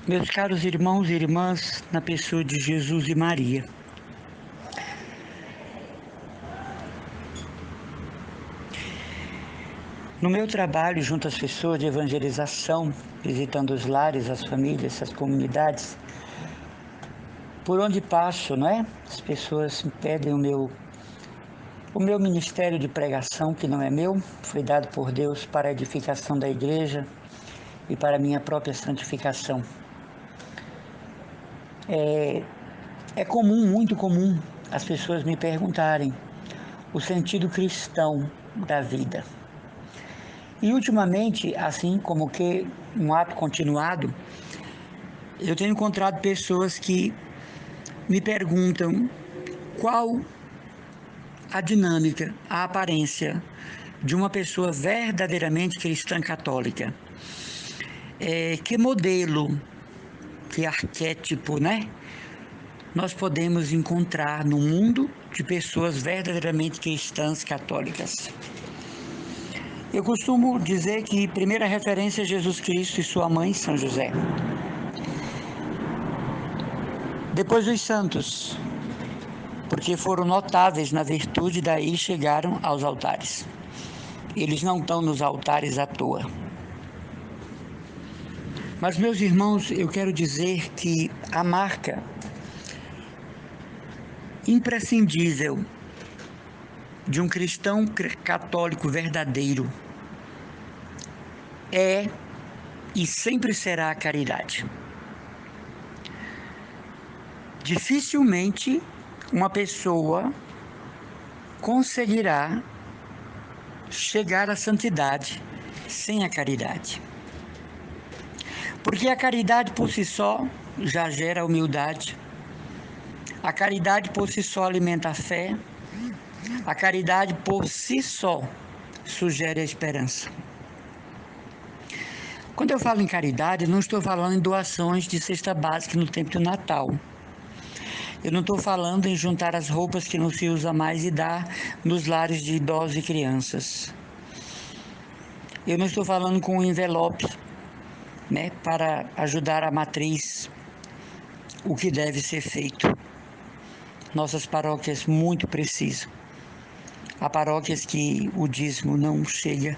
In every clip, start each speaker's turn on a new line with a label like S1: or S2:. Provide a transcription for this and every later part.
S1: Meus caros irmãos e irmãs, na pessoa de Jesus e Maria, no meu trabalho junto às pessoas de evangelização, visitando os lares, as famílias, as comunidades, por onde passo, não é? As pessoas me pedem o meu ministério de pregação, que não é meu, foi dado por Deus para a edificação da igreja e para a minha própria santificação. É comum, muito comum, as pessoas me perguntarem o sentido cristão da vida. E ultimamente, assim como que um ato continuado, eu tenho encontrado pessoas que me perguntam qual a dinâmica, a aparência de uma pessoa verdadeiramente cristã católica. Que modelo, que arquétipo, né? Nós podemos encontrar no mundo de pessoas verdadeiramente cristãs católicas. Eu costumo dizer que primeira referência é Jesus Cristo e sua mãe, São José. Depois os santos, porque foram notáveis na virtude, daí chegaram aos altares. Eles não estão nos altares à toa. Mas, meus irmãos, eu quero dizer que a marca imprescindível de um cristão católico verdadeiro é e sempre será a caridade. Dificilmente uma pessoa conseguirá chegar à santidade sem a caridade. Porque a caridade por si só já gera humildade, a caridade por si só alimenta a fé, a caridade por si só sugere a esperança. Quando eu falo em caridade, não estou falando em doações de cesta básica no tempo do Natal. Eu não estou falando em juntar as roupas que não se usa mais e dar nos lares de idosos e crianças. Eu não estou falando com um envelope, né, para ajudar a matriz, o que deve ser feito. Nossas paróquias muito precisam. Há paróquias que o dízimo não chega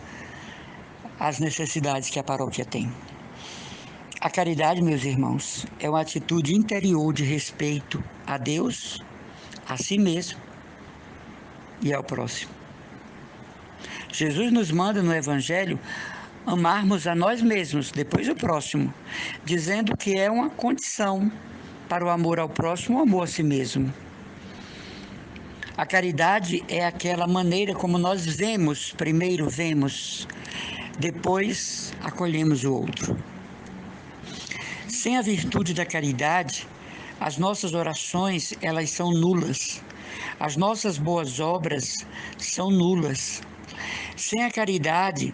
S1: às necessidades que a paróquia tem. A caridade, meus irmãos, é uma atitude interior de respeito a Deus, a si mesmo e ao próximo. Jesus nos manda no Evangelho amarmos a nós mesmos, depois o próximo, dizendo que é uma condição para o amor ao próximo, o amor a si mesmo. A caridade é aquela maneira como nós vemos, primeiro vemos, depois acolhemos o outro. Sem a virtude da caridade, as nossas orações, elas são nulas. As nossas boas obras são nulas. Sem a caridade,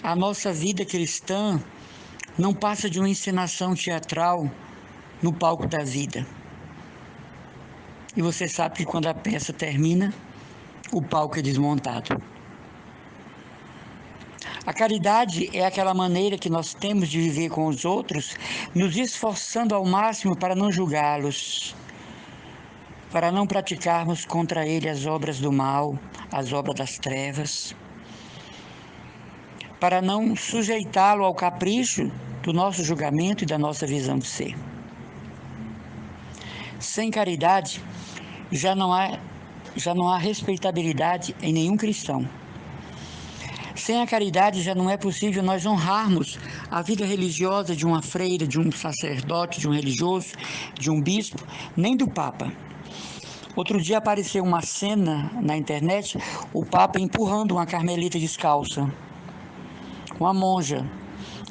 S1: a nossa vida cristã não passa de uma encenação teatral no palco da vida. E você sabe que quando a peça termina, o palco é desmontado. A caridade é aquela maneira que nós temos de viver com os outros, nos esforçando ao máximo para não julgá-los, para não praticarmos contra ele as obras do mal, as obras das trevas, para não sujeitá-lo ao capricho do nosso julgamento e da nossa visão de ser. Sem caridade, já não há respeitabilidade em nenhum cristão. Sem a caridade já não é possível nós honrarmos a vida religiosa de uma freira, de um sacerdote, de um religioso, de um bispo, nem do Papa. Outro dia apareceu uma cena na internet, o Papa empurrando uma carmelita descalça, uma monja.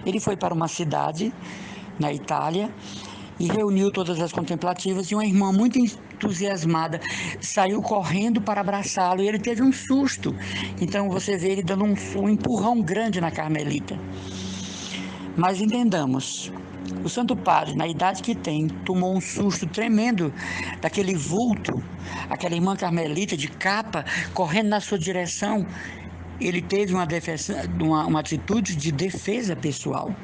S1: Ele foi para uma cidade na Itália e reuniu todas as contemplativas e uma irmã muito entusiasmada saiu correndo para abraçá-lo e ele teve um susto. Então você vê ele dando um empurrão grande na carmelita. Mas entendamos, o Santo Padre, na idade que tem, tomou um susto tremendo daquele vulto, aquela irmã carmelita de capa correndo na sua direção. Ele teve uma atitude de defesa pessoal.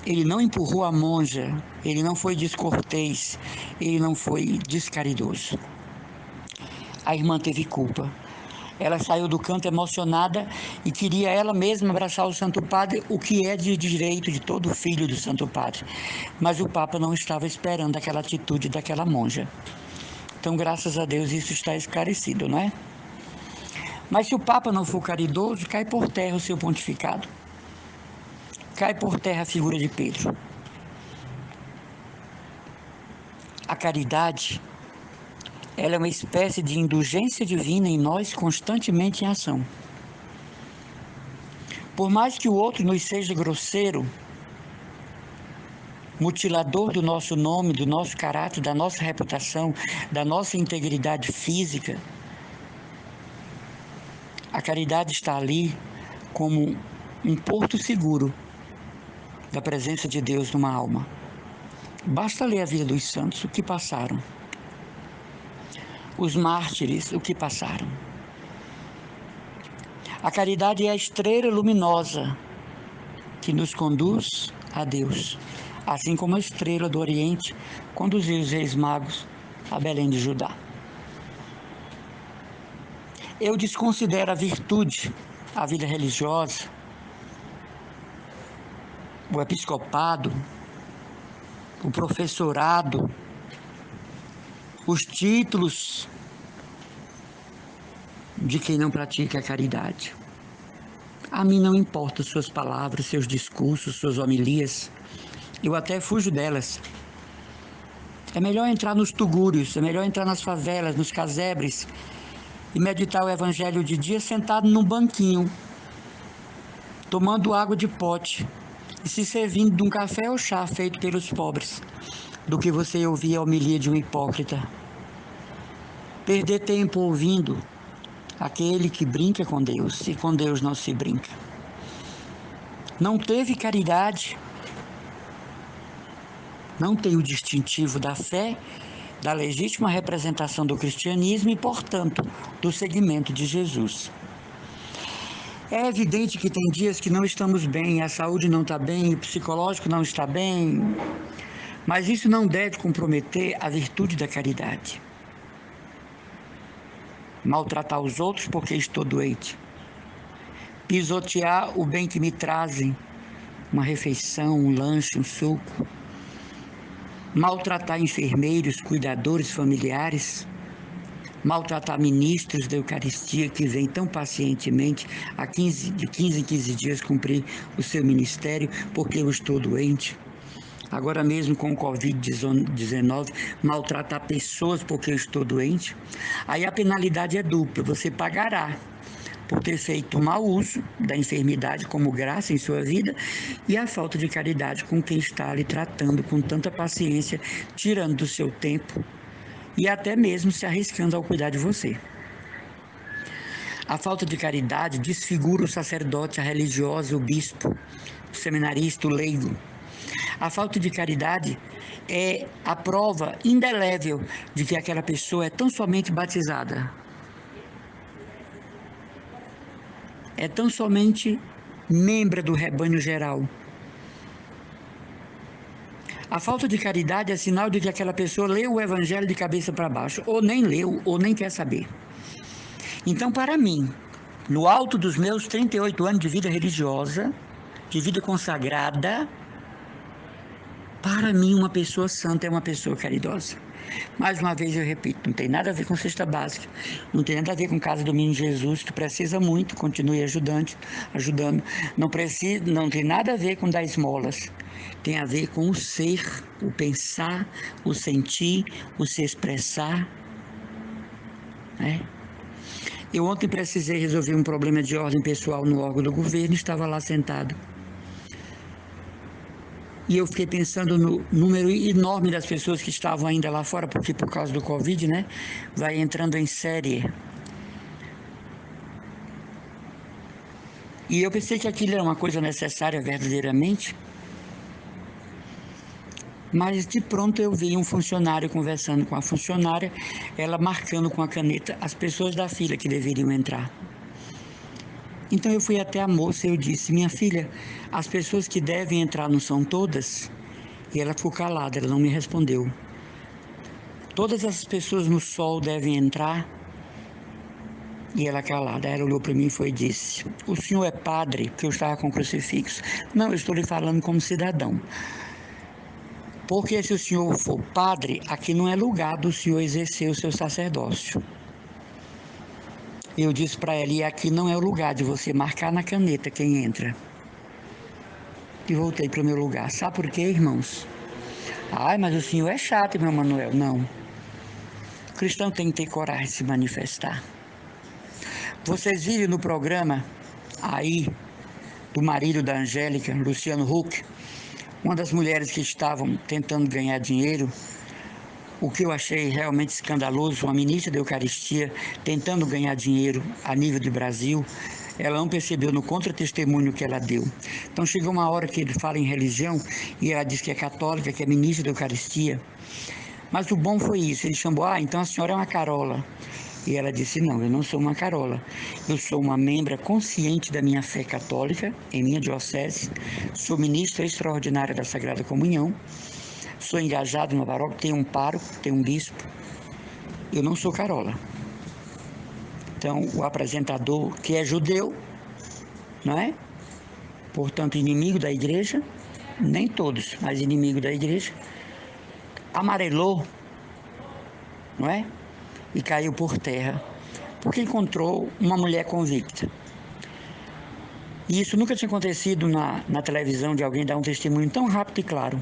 S1: Ele não empurrou a monja, ele não foi descortês, ele não foi descaridoso. A irmã teve culpa. Ela saiu do canto emocionada e queria ela mesma abraçar o Santo Padre, o que é de direito de todo filho do Santo Padre. Mas o Papa não estava esperando aquela atitude daquela monja. Então, graças a Deus, isso está esclarecido, não é? Mas se o Papa não for caridoso, cai por terra o seu pontificado. Cai por terra a figura de Pedro. A caridade, ela é uma espécie de indulgência divina em nós, constantemente em ação. Por mais que o outro nos seja grosseiro, mutilador do nosso nome, do nosso caráter, da nossa reputação, da nossa integridade física, a caridade está ali como um porto seguro da presença de Deus numa alma. Basta ler a vida dos santos, o que passaram. Os mártires, o que passaram. A caridade é a estrela luminosa que nos conduz a Deus, assim como a estrela do Oriente conduziu os reis magos a Belém de Judá. Eu desconsidero a virtude, a vida religiosa, o episcopado, o professorado, os títulos de quem não pratica a caridade. A mim não importa suas palavras, seus discursos, suas homilias. Eu até fujo delas. É melhor entrar nos tugúrios, é melhor entrar nas favelas, nos casebres e meditar o evangelho de dia sentado num banquinho, tomando água de pote e se servindo de um café ou chá feito pelos pobres, do que você ouvir a homilia de um hipócrita. Perder tempo ouvindo aquele que brinca com Deus, e com Deus não se brinca. Não teve caridade, não tem o distintivo da fé, da legítima representação do cristianismo e, portanto, do seguimento de Jesus. É evidente que tem dias que não estamos bem, a saúde não está bem, o psicológico não está bem, mas isso não deve comprometer a virtude da caridade. Maltratar os outros porque estou doente, pisotear o bem que me trazem, uma refeição, um lanche, um suco, maltratar enfermeiros, cuidadores familiares, maltratar ministros da Eucaristia que vêm tão pacientemente de 15 em 15 dias cumprir o seu ministério porque eu estou doente. Agora mesmo com o Covid-19, maltratar pessoas porque eu estou doente. Aí a penalidade é dupla, você pagará por ter feito mau uso da enfermidade como graça em sua vida e a falta de caridade com quem está lhe tratando com tanta paciência, tirando do seu tempo e até mesmo se arriscando ao cuidar de você. A falta de caridade desfigura o sacerdote, a religiosa, o bispo, o seminarista, o leigo. A falta de caridade é a prova indelével de que aquela pessoa é tão somente batizada, é tão somente membro do rebanho geral. A falta de caridade é sinal de que aquela pessoa leu o evangelho de cabeça para baixo, ou nem leu, ou nem quer saber. Então, para mim, no alto dos meus 38 anos de vida religiosa, de vida consagrada, para mim uma pessoa santa é uma pessoa caridosa. Mais uma vez eu repito, não tem nada a ver com cesta básica, não tem nada a ver com Casa do Menino Jesus, que precisa muito, continue ajudando. Não tem nada a ver com dar esmolas, tem a ver com o ser, o pensar, o sentir, o se expressar, né? Eu ontem precisei resolver um problema de ordem pessoal no órgão do governo, estava lá sentado. E eu fiquei pensando no número enorme das pessoas que estavam ainda lá fora, porque por causa do Covid, né, vai entrando em série. E eu pensei que aquilo era uma coisa necessária verdadeiramente. Mas de pronto eu vi um funcionário conversando com a funcionária, ela marcando com a caneta as pessoas da fila que deveriam entrar. Então eu fui até a moça e eu disse: minha filha, as pessoas que devem entrar não são todas? E ela ficou calada, ela não me respondeu. Todas as pessoas no sol devem entrar? E ela calada. Ela olhou para mim e foi e disse: o senhor é padre? Porque eu estava com crucifixo. Não, eu estou lhe falando como cidadão. Porque se o senhor for padre, aqui não é lugar do senhor exercer o seu sacerdócio. Eu disse para ela: e aqui não é o lugar de você marcar na caneta quem entra. E voltei para o meu lugar. Sabe por quê, irmãos? Ai, mas o senhor é chato, irmão Manuel. Não. O cristão tem que ter coragem de se manifestar. Vocês viram no programa aí do marido da Angélica, Luciano Huck, uma das mulheres que estavam tentando ganhar dinheiro, o que eu achei realmente escandaloso, uma ministra da Eucaristia tentando ganhar dinheiro a nível do Brasil, ela não percebeu no contra-testemunho que ela deu. Então chegou uma hora que ele fala em religião e ela diz que é católica, que é ministra da Eucaristia. Mas o bom foi isso, ele chamou: então a senhora é uma carola. E ela disse: não, eu não sou uma carola, eu sou uma membra consciente da minha fé católica, em minha diocese, sou ministra extraordinária da Sagrada Comunhão, sou engajado na paróquia, tenho um pároco, tenho um bispo, eu não sou carola. Então o apresentador, que é judeu, não é? Portanto inimigo da igreja, nem todos, mas inimigo da igreja, amarelou, não é? E caiu por terra, porque encontrou uma mulher convicta. E isso nunca tinha acontecido na televisão, de alguém dar um testemunho tão rápido e claro.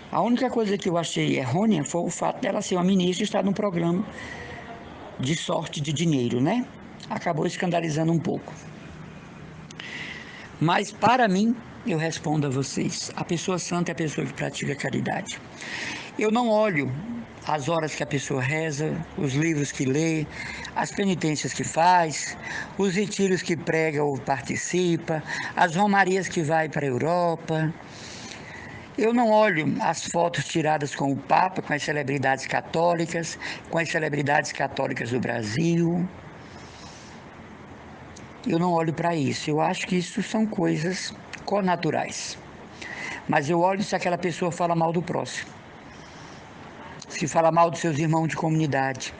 S1: A única coisa que eu achei errônea foi o fato dela ser uma ministra e estar num programa de sorte de dinheiro, né? Acabou escandalizando um pouco. Mas para mim, eu respondo a vocês: a pessoa santa é a pessoa que pratica caridade. Eu não olho as horas que a pessoa reza, os livros que lê, as penitências que faz, os retiros que prega ou participa, as romarias que vai para a Europa. Eu não olho as fotos tiradas com o Papa, com as celebridades católicas, do Brasil. Eu não olho para isso. Eu acho que isso são coisas connaturais. Mas eu olho se aquela pessoa fala mal do próximo, se fala mal dos seus irmãos de comunidade,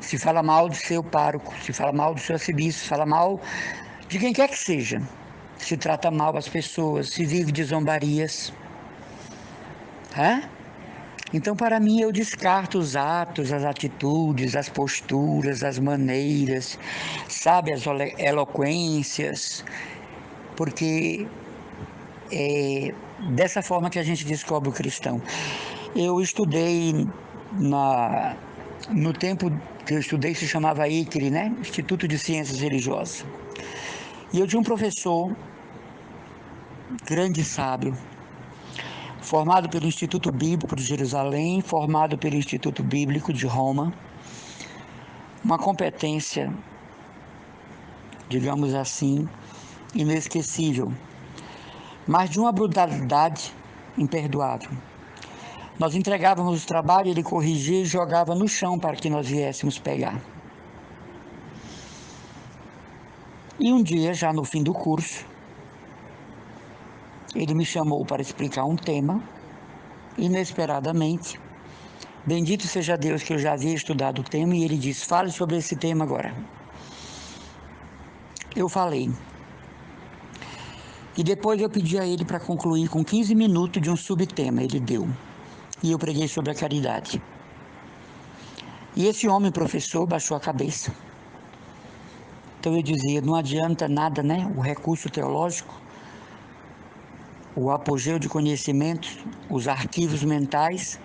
S1: se fala mal do seu pároco, se fala mal do seu arcebispo, se fala mal de quem quer que seja, se trata mal as pessoas, se vive de zombarias. Então, para mim, eu descarto os atos, as atitudes, as posturas, as maneiras, sabe, as eloquências, porque é dessa forma que a gente descobre o cristão. Eu estudei no tempo que eu estudei, se chamava ICRE, né? Instituto de Ciências Religiosas. E eu tinha um professor, grande sábio, formado pelo Instituto Bíblico de Jerusalém, formado pelo Instituto Bíblico de Roma, uma competência, digamos assim, inesquecível, mas de uma brutalidade imperdoável. Nós entregávamos o trabalho, ele corrigia e jogava no chão para que nós viéssemos pegar. E um dia, já no fim do curso, ele me chamou para explicar um tema, inesperadamente. Bendito seja Deus que eu já havia estudado o tema, e ele disse: fale sobre esse tema agora. Eu falei. E depois eu pedi a ele para concluir com 15 minutos de um subtema, ele deu. E eu preguei sobre a caridade. E esse homem, professor, baixou a cabeça. Então eu dizia: não adianta nada, né? O recurso teológico, o apogeu de conhecimento, os arquivos mentais,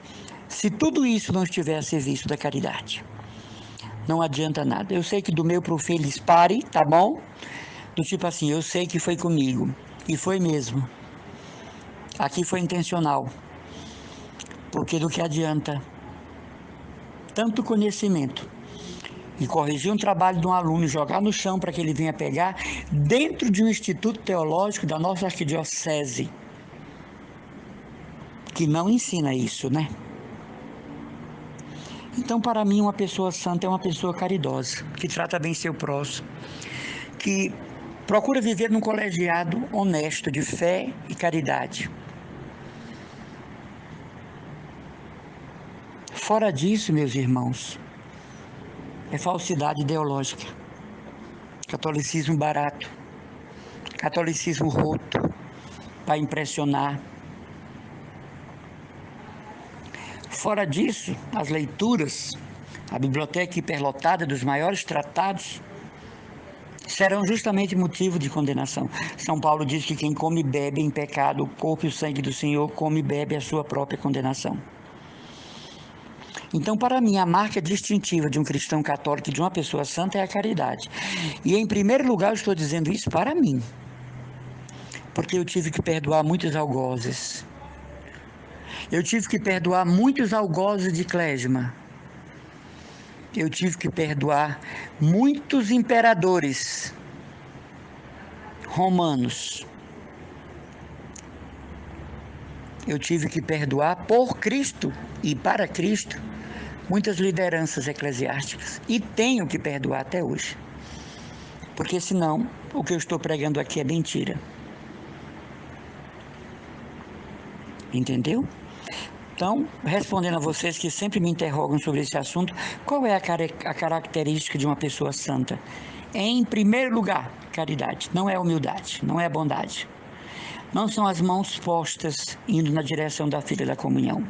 S1: se tudo isso não estiver a serviço da caridade. Não adianta nada. Eu sei que do meu pro fim eles pare, tá bom? Do tipo assim, eu sei que foi comigo. E foi mesmo. Aqui foi intencional. Porque do que adianta tanto conhecimento e corrigir um trabalho de um aluno e jogar no chão para que ele venha pegar dentro de um instituto teológico da nossa arquidiocese, que não ensina isso, né? Então, para mim, uma pessoa santa é uma pessoa caridosa, que trata bem seu próximo, que procura viver num colegiado honesto de fé e caridade. Fora disso, meus irmãos, é falsidade ideológica, catolicismo barato, catolicismo roto, para impressionar. Fora disso, as leituras, a biblioteca hiperlotada dos maiores tratados, serão justamente motivo de condenação. São Paulo diz que quem come e bebe em pecado, o corpo e o sangue do Senhor, come e bebe a sua própria condenação. Então, para mim, a marca distintiva de um cristão católico e de uma pessoa santa é a caridade. E, em primeiro lugar, eu estou dizendo isso para mim, porque eu tive que perdoar muitos algozes. Eu tive que perdoar muitos algozes de clésima. Eu tive que perdoar muitos imperadores romanos. Eu tive que perdoar por Cristo e para Cristo muitas lideranças eclesiásticas. E tenho que perdoar até hoje. Porque senão o que eu estou pregando aqui é mentira. Entendeu? Então, respondendo a vocês que sempre me interrogam sobre esse assunto, qual é a característica de uma pessoa santa? Em primeiro lugar, caridade. Não é humildade, não é bondade. Não são as mãos postas indo na direção da fila da comunhão.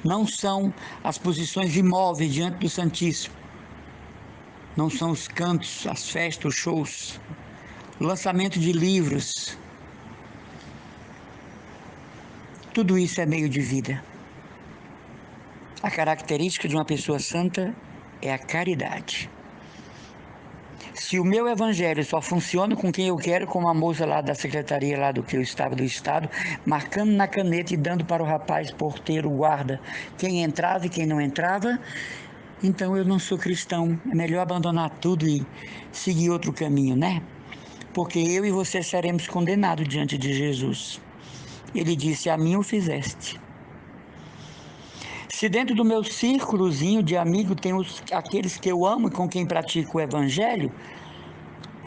S1: Não são as posições imóveis diante do Santíssimo. Não são os cantos, as festas, os shows, o lançamento de livros. Tudo isso é meio de vida. A característica de uma pessoa santa é a caridade. Se o meu evangelho só funciona com quem eu quero, como a moça lá da secretaria lá do que eu estava do estado, marcando na caneta e dando para o rapaz porteiro, guarda, quem entrava e quem não entrava, então eu não sou cristão. É melhor abandonar tudo e seguir outro caminho, né? Porque eu e você seremos condenados diante de Jesus. Ele disse: a mim o fizeste. Se dentro do meu círculozinho de amigo tem aqueles que eu amo e com quem pratico o evangelho,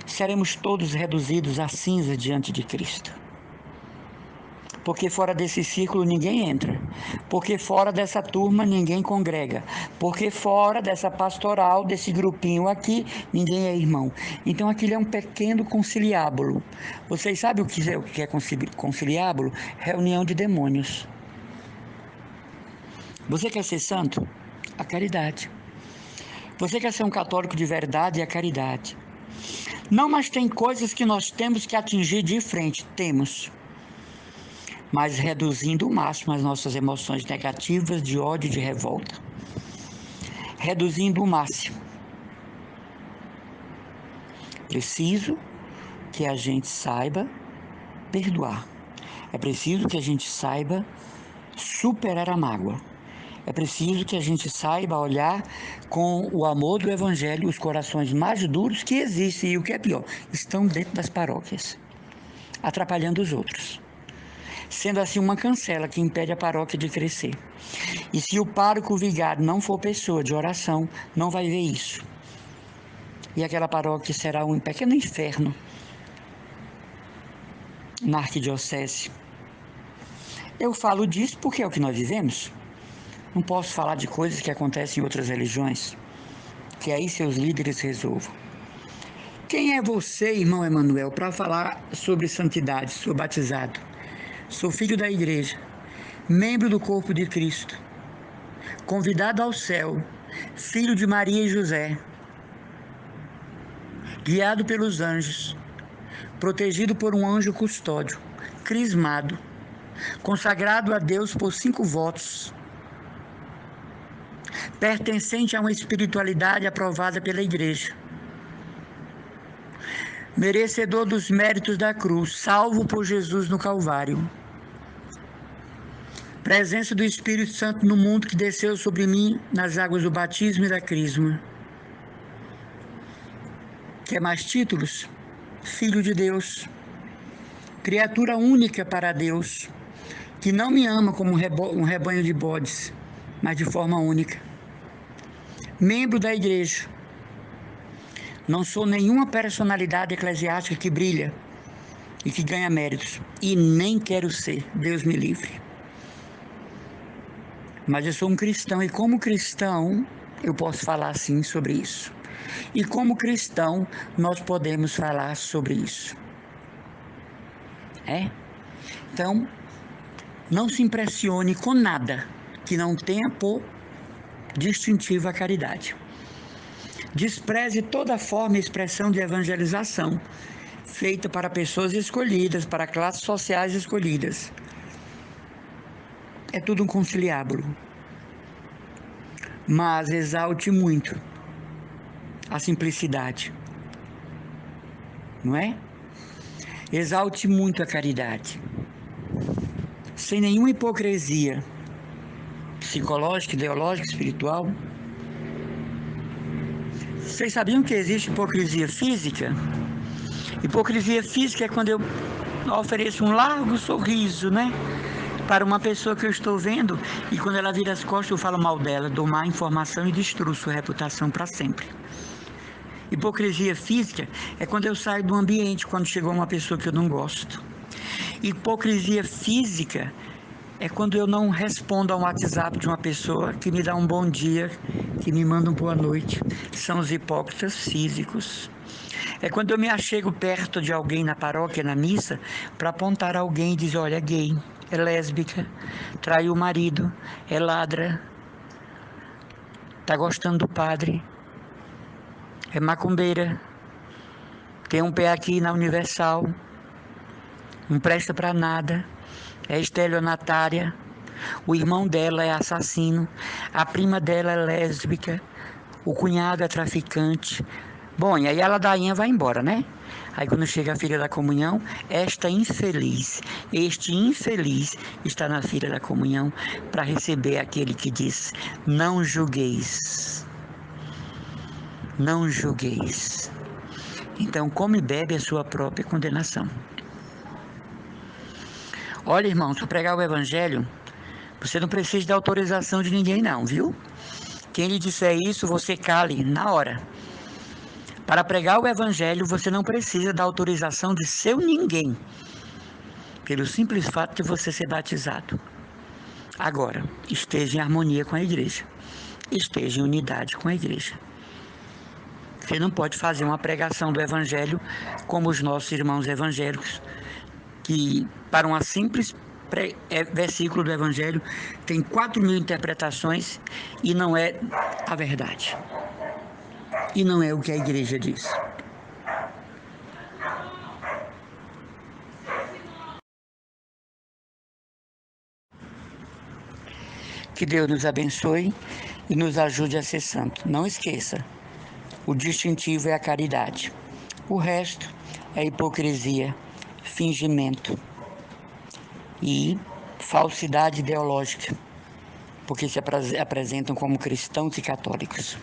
S1: seremos todos reduzidos a cinza diante de Cristo. Porque fora desse círculo ninguém entra. Porque fora dessa turma ninguém congrega. Porque fora dessa pastoral, desse grupinho aqui, ninguém é irmão. Então aquilo é um pequeno conciliábulo. Vocês sabem o que é conciliábulo? Reunião de demônios. Você quer ser santo? A caridade. Você quer ser um católico de verdade? A caridade. Não, mas tem coisas que nós temos que atingir de frente. Temos. Mas reduzindo o máximo as nossas emoções negativas, de ódio e de revolta. Reduzindo o máximo. Preciso que a gente saiba perdoar. É preciso que a gente saiba superar a mágoa. É preciso que a gente saiba olhar com o amor do Evangelho os corações mais duros que existem e, o que é pior, estão dentro das paróquias, atrapalhando os outros. Sendo assim uma cancela que impede a paróquia de crescer. E se o pároco vigário não for pessoa de oração, não vai ver isso. E aquela paróquia será um pequeno inferno na arquidiocese. Eu falo disso porque é o que nós vivemos. Não posso falar de coisas que acontecem em outras religiões, que aí seus líderes resolvam. Quem é você, irmão Emanuel, para falar sobre santidade? Sou batizado, sou filho da igreja, membro do corpo de Cristo, convidado ao céu, filho de Maria e José, guiado pelos anjos, protegido por um anjo custódio, crismado, consagrado a Deus por 5 votos, pertencente a uma espiritualidade aprovada pela igreja, merecedor dos méritos da cruz, salvo por Jesus no Calvário, presença do Espírito Santo no mundo que desceu sobre mim nas águas do batismo e da crisma. Quer mais títulos? Filho de Deus, criatura única para Deus, que não me ama como um rebanho de bodes, mas de forma única. Membro da igreja, Não sou nenhuma personalidade eclesiástica que brilha e que ganha méritos. E nem quero ser, Deus me livre. Mas eu sou um cristão e como cristão eu posso falar sim sobre isso. E como cristão nós podemos falar sobre isso. Então, não se impressione com nada que não tenha por distintivo a caridade. Despreze toda forma e expressão de evangelização feita para pessoas escolhidas, para classes sociais escolhidas. É tudo um conciliábulo. Mas exalte muito a simplicidade, não é? Exalte muito a caridade, sem nenhuma hipocrisia psicológica, ideológica, espiritual. Vocês sabiam que existe hipocrisia física? Hipocrisia física é quando eu ofereço um largo sorriso, né? Para uma pessoa que eu estou vendo e quando ela vira as costas eu falo mal dela, dou má informação e destruo sua reputação para sempre. Hipocrisia física é quando eu saio do ambiente quando chegou uma pessoa que eu não gosto. Hipocrisia física é quando eu não respondo ao WhatsApp de uma pessoa que me dá um bom dia, que me manda um boa noite. São os hipócritas físicos. É quando eu me achego perto de alguém na paróquia, na missa, para apontar alguém e dizer, olha, é gay, é lésbica, traiu o marido, é ladra, está gostando do padre, é macumbeira, tem um pé aqui na Universal, não presta para nada, é estelionatária, o irmão dela é assassino, a prima dela é lésbica, o cunhado é traficante. Bom, e aí a ladainha vai embora, né? Aí quando chega a filha da comunhão, este infeliz está na filha da comunhão para receber aquele que diz, não julgueis. Não julgueis. Então, come e bebe a sua própria condenação. Olha, irmão, se eu pregar o evangelho, você não precisa de autorização de ninguém não, viu? Quem lhe disser isso, você cale na hora. Para pregar o evangelho, você não precisa da autorização de seu ninguém, pelo simples fato de você ser batizado. Agora, esteja em harmonia com a igreja, esteja em unidade com a igreja. Você não pode fazer uma pregação do evangelho como os nossos irmãos evangélicos, que para uma simples versículo do evangelho tem 4.000 interpretações e não é a verdade. E não é o que a igreja diz. Que Deus nos abençoe e nos ajude a ser santo. Não esqueça, o distintivo é a caridade. O resto é hipocrisia, fingimento e falsidade ideológica, porque se apresentam como cristãos e católicos.